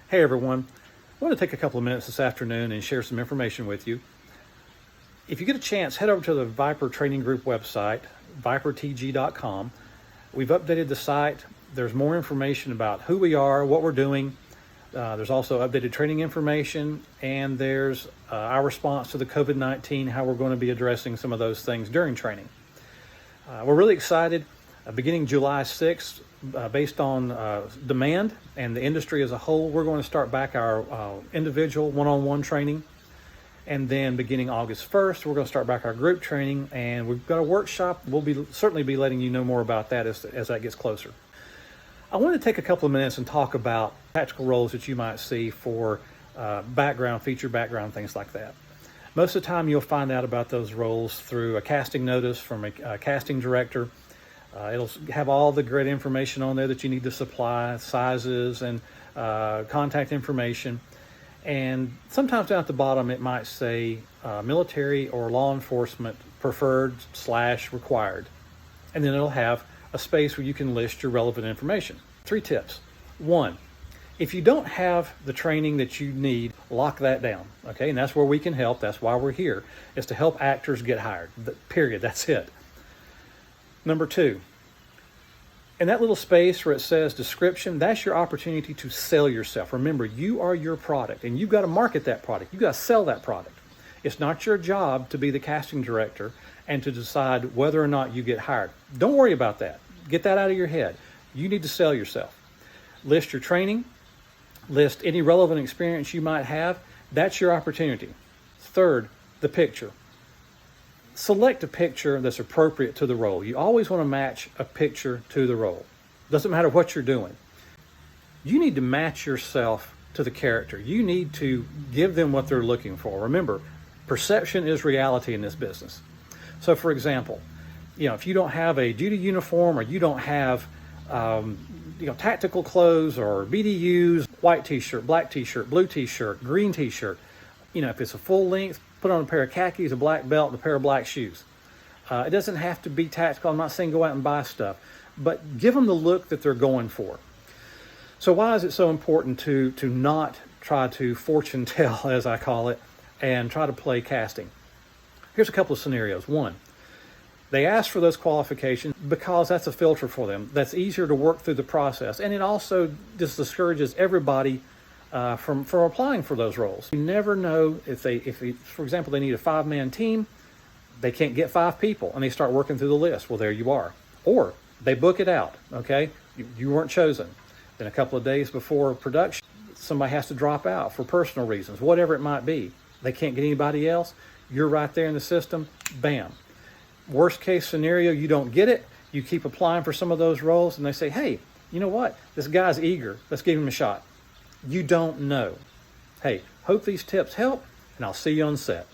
Hey everyone, I want to take a couple of minutes this afternoon and share some information with you. If you get a chance, head over to the Viper Training Group website, vipertg.com. We've updated the site. There's more information about who we are, what we're doing. There's also updated training information, and there's our response to the COVID-19, how we're going to be addressing some of those things during training. We're really excited. Beginning July 6th, based on demand and the industry as a whole, we're going to start back our individual one-on-one training. And then beginning August 1st, we're going to start back our group training, and we've got a workshop. We'll certainly be letting you know more about that as that gets closer. I want to take a couple of minutes and talk about tactical roles that you might see for feature background, things like that. Most of the time you'll find out about those roles through a casting notice from a casting director. It'll have all the great information on there that you need to supply, sizes and contact information. And sometimes down at the bottom it might say military or law enforcement preferred / required. And then it'll have a space where you can list your relevant information. 3 tips. 1, if you don't have the training that you need, lock that down, okay? And that's where we can help. That's why we're here, is to help actors get hired. Period. That's it. Number 2, in that little space where it says description, that's your opportunity to sell yourself. Remember, you are your product, and you've got to market that product. You've got to sell that product. It's not your job to be the casting director and to decide whether or not you get hired. Don't worry about that. Get that out of your head. You need to sell yourself. List your training. List any relevant experience you might have. That's your opportunity. 3rd, the picture. Select a picture that's appropriate to the role. You always want to match a picture to the role. Doesn't matter what you're doing. You need to match yourself to the character. You need to give them what they're looking for. Remember, perception is reality in this business. So for example, if you don't have a duty uniform, or you don't have tactical clothes or BDUs, white t-shirt, black t-shirt, blue t-shirt, green t-shirt, if it's a full length, put on a pair of khakis, a black belt, and a pair of black shoes. It doesn't have to be tactical. I'm not saying go out and buy stuff, but give them the look that they're going for. So why is it so important to not try to fortune tell, as I call it, and try to play casting? Here's a couple of scenarios. 1, they ask for those qualifications because that's a filter for them. That's easier to work through the process, and it also just discourages everybody from applying for those roles. You never know if for example, they need a 5-man team, they can't get 5 people, and they start working through the list. Well, there you are. Or they book it out, okay? You weren't chosen. Then a couple of days before production, somebody has to drop out for personal reasons, whatever it might be. They can't get anybody else. You're right there in the system, bam. Worst case scenario, you don't get it. You keep applying for some of those roles, and they say, hey, you know what? This guy's eager. Let's give him a shot. You don't know. Hey, hope these tips help, and I'll see you on set.